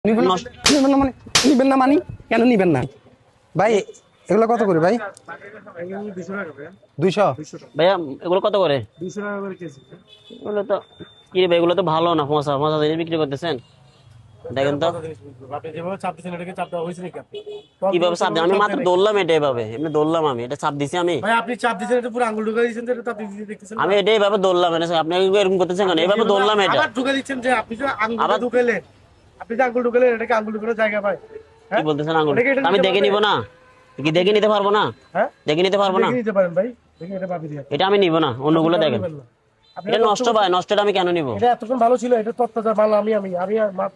নিবেন না মানে নিবেন না মানি কেন নিবেন না ভাই? এগুলো কত করে ভাই? 200 ভাইয়া এগুলো কত করে? 200 টাকা করে কেজি। এগুলো তো কি রে ভাই, এগুলো তো ভালো না, পচা পচা জিনিস বিক্রি করতেছেন। দেখেন তো আপনি যেভাবে চাপ দিচ্ছেন এটাকে চাপ দেওয়া হয়েছে নাকি আপনি? কিভাবে চাপ দিই? আমি মাত্র দৌড়লাম, এটা এভাবে এমনি দৌড়লাম, আমি এটা চাপ দিছি আমি। ভাই আপনি চাপ দিচ্ছেন, এটা পুরো আঙ্গুল ঢুকে দিচ্ছেন, এটা তো আপনি নিজে দেখতেছেন না। আমি এটা এইভাবে দৌড়লাম, এটা আপনি এরকম করতেছেন কেন? এইভাবে দৌড়লাম এটা। আবার ঢুকে দিচ্ছেন যে আপনি যে আঙ্গুল আবার ঢুকেলেন, আপনি যে আঙ্গুল ঢুকেলেন, এটাকে আঙ্গুল ঢুকানোর জায়গা ভাই? কি বলতেছেন আঙুল? এটাকে এটা আমি নিতে দেখে পারবে? নিব না? কি দেখে নিতে পারবো না? হ্যাঁ দেখে নিতে পারবো না? দেখে নিতে পারেন ভাই, দেখে এটা ভাবি দিয়ে। এটা আমি নিব না, অন্যগুলো আপনি দেখেন। নেবেন না। আপনি এটা নষ্ট ভাই, নষ্টটা আমি কেন নিব? এটা এতক্ষণ ভালো ছিল, এটা তত্ত্বটা মাল আমি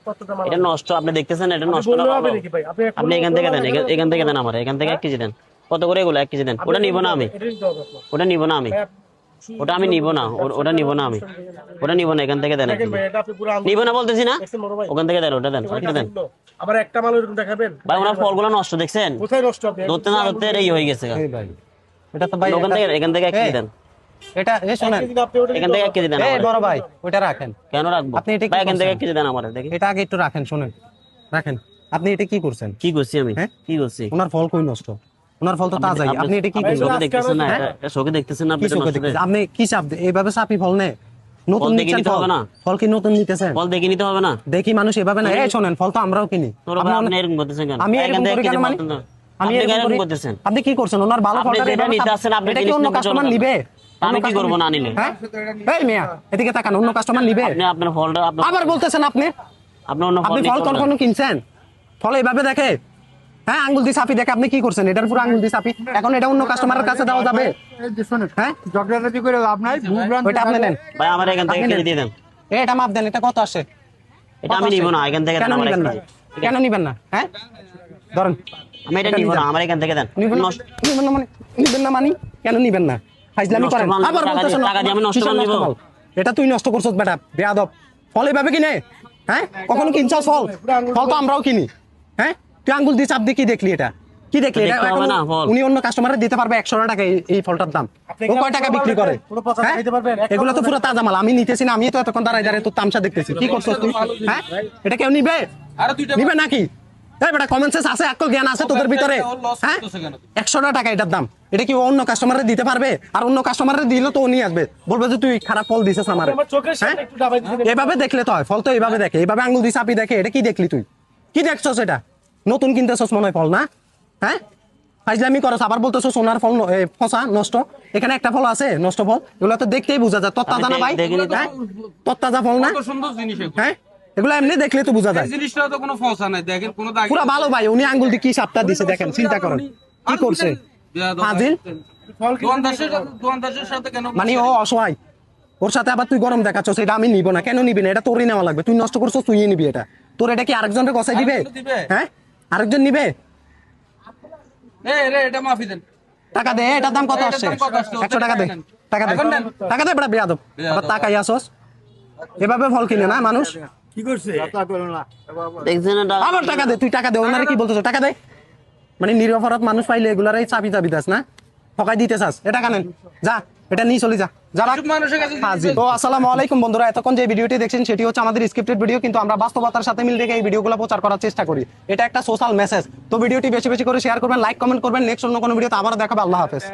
তত্ত্বটা মাল এটা নষ্ট, আপনি দেখতেছেন এটা আপনি নষ্ট না বললে হবে ভালো? নাকি ভাই? আপনি এখান থেকে দেন, এখান থেকে দেন, আমার এখান থেকে 1 কেজি দেন। কত করে এগুলো? 1 কেজি দেন। ওটা নিব না আমি, এটা নিতে হবে আপনার। ওটা নিব না আমি, ভাই, ওটা আমি নিব না, ওটা নিব না আমি, ওটা নিব না। এখান থেকে দেন, দেখেন ভাই, এটা আপনি পুরো আঙ্গুল নিব না বলতেছি না। দেখছেন বড় ভাই? ওখান থেকে দেন, ওটা দেন, ওটা দেন। আবার একটা মাল এরকম দেখাবেন ভাই ওনার ফলগুলো নষ্ট দেখছেন, কোথায় নষ্ট হবে? ধরতে না ধরতে এই হয়ে গেছে। এই ভাই এটা তো ভাই ওখান থেকে, এখান থেকে 1 কেজি দেন। এটা শুনেন, আপনি ওটা এখান থেকে 1 কেজি দেন এই আমারে। বড় ভাই ওটা রাখেন। কেন রাখবো আপনি এটা কি ভাই? এখান থেকে 1 করছেন? কেজি দেন আমারে, দেখি এটা আগে একটু রাখেন, শুনেন রাখেন। আপনি এটা কি করছেন? কি করছি আমি, হ্যাঁ? কি করছি? ওনার ফল কই নষ্ট? ওনার ফল তো তাজাই, আপনি এটা কি আপনি করছেন? চোখে দেখতেছেন না? হ্যাঁ? এটা চোখে দেখতেছেন না আপনি? কি এটা চোখে নষ্ট দেখতেছেন? করে- আপনি কি চাপ এইভাবে চাপি ফল নে? নতুন ফল দেখে নিচ্ছেন নিতে ফল? হবে না? ফল কি নতুন নিতেছেন? ফল দেখে নিতে হবে না? দেখি মানুষ এভাবে না। এই শোনেন, ফল তো আমরাও কিনি। তোর আপনি ভাই আপনি অনেক- এরকম করতেছেন কেন? আমি এখান এরকম থেকে করি 1 কেজি কেন মানে? মাত্র দেন। আমি আপনি কেন এরকম এরকম করি? করতেছেন? আপনি কি করছেন? ওনার ভালো আপনি ফলটা যেটা নিতে আসছেন, আপনি এটা কি জিনিস অন্য নিতে কাস্টমার চলে নিবে? তা আমি কি করবো না নিলে? হ্যাঁ? এই মিয়া এদিকে তাকান, অন্য কাস্টমার নিবে? আপনি আপনার ফলটা আবার বলতেছেন আপনি? আপনি অন্য ফল আপনি নিতে ফল পারবেন। কখনো কিনছেন? ফল এইভাবে দেখে? হ্যাঁ, আঙ্গুল দিয়ে চাপি দেখে আপনি কি করছেন? এটার পুরো আঙ্গুল দিয়ে চাপি, এখন এটা অন্য কাস্টমারের কাছে দেওয়া যাবে? হ্যাঁ, ঝগড়াঝাটি করে লাভ নাই, ওইটা আপনি নেন। ভাই আমার এখান থেকে আপনি কেজি নেন। দিয়ে দেন। এটা মাপ দেন, এটা কত আসে? এটা আমি নিব না, এখান থেকে কেন দেন আমার নিবেন না? এখান কেন নিবেন না? হ্যাঁ, ধরেন। আমি এটা এটা নিব নিয়ে না, যান। আমার এখান থেকে দেন। নিবেন না? নষ্ট নিবেন না মানে নিবেন না মানি কেন নিবেন না? ফাইজলামি নষ্ট করেন। মাল নিবো, আবার টাকা বলতেছেন দিয়ে- টাকা দিয়ে আমি নষ্ট কিসের মাল নিবো? মাল? এটা তুই নষ্ট করছস বেটা, বেয়াদব। ফল এভাবে কিনে? হ্যাঁ, কখনো কিনছস ফল? ফল তো আমরাও কিনি। হ্যাঁ, তুই আঙ্গুল দিয়ে চাপ দিয়ে কি দেখলি? এটা কি দেখলি? এটা দেখতে হবে এখন না ফল। উনি অন্য কাস্টমারে দিতে পারবে 100 টাকা এই ফলটার দাম। আপনি ও কয় টাকা বিক্রি করে? পুরো পচা হ্যাঁ? খাইতে পারবেন? একটা এগুলো তো ফল পুরো তাজা মাল, আমি নিতেছি না। আমি তো এতক্ষণ দাঁড়ায় দাঁড়ায় তোর তামসা দেখতেছি। কি করছস তুই? হ্যাঁ, এটা কেউ নিবে? নিবে নাকি? এই বেটা, কমন সেন্স আছে, আকল জ্ঞান আছে তোদের ভিতরে? হ্যাঁ, 100 টাকা এটার দাম। এটা কি ও অন্য কাস্টমারে দিতে পারবে? আর অন্য কাস্টমারে দিলে তো উনি আসবে, বলবে যে তুই খারাপ ফল দিছিস আমারে। আমার চোখের সামনে হ্যাঁ? একটু ডাবাই দিছেন। এভাবে দেখলে তো হয়? ফল তো এইভাবে দেখে, এইভাবে আঙ্গুল দিয়ে চাপি দেখে। এটা কি দেখলি তুই? কি দেখছস? এটা নতুন কিনতেছস মনে হয় ফল, না? হ্যাঁ, ফাইজলামি করছ, আবার বলতেছস ওনার ফল ফসা নষ্ট। এখানে একটা ফল আছে নষ্ট ফল, এগুলো তো দেখতেই বোঝা যায়। তত্তাজা না ভাই? দেখে নিতে- হ্যাঁ, তত্তাজা ফল না? কত সুন্দর জিনিস এগুলো। হ্যাঁ, এগুলো এমনি দেখলে তো বোঝা যায়। এই জিনিসটা তো কোনো ফসা নাই, দেখেন কোনো দাগ পুরা ভালো ভাই, উনি আঙ্গুল দিয়ে কি সাপটা দিছে দেখেন, চিন্তা করেন কি করছে। ফাজিল, দোকানদারের সাথে কেন মানে ও অসহায়, ওর সাথে আবার তুই গরম দেখাচ্ছস। এটা আমি নিব না। কেন নিবি না? এটা তোরই নেওয়া লাগবে। তুই নষ্ট করছস, তুই নিবি এটা। তোর এটা কি আরেকজনকে গসাই দিবে? আরেকজনে দিবে? হ্যাঁ, আরেকজন নিবে? রে এটা মাফি দেন। টাকা দে, এটার দাম কত আসছে? 100 টাকা দে, টাকা দে, এখন দেন। টাকা দে বেটা, বেয়াদব। আবার তাকাই আসস, এভাবে ফল কিনে না মানুষ? কি করছে? দেখছেন এটা? আবার টাকা দে, তুই টাকা দে। ওনারে কি বলতেছ? টাকা দে। মানে নিরপরাধ মানুষ পাইলে এগুলারই চাবি চাবি দাস না, ঠকাই দিতে চাস। এটা কানেন, যা এটা নিয়ে চলে যা, যা রাখ। সব মানুষের কাছে হাজির। তো আসসালামু আলাইকুম বন্ধুরা, এতক্ষণ যে ভিডিওটি দেখছেন সেটি হচ্ছে আমাদের স্ক্রিপ্টেড ভিডিও, কিন্তু আমরা বাস্তবতার সাথে মিল রেখে এই ভিডিওগুলো প্রচার করার চেষ্টা করি। এটা একটা সোশ্যাল মেসেজ। তো ভিডিওটি বেশি বেশি করে শেয়ার করবেন, লাইক কমেন্ট করবেন। নেক্সট অন্য কোনো ভিডিওতে আবার দেখাবো। আল্লাহ হাফেজ।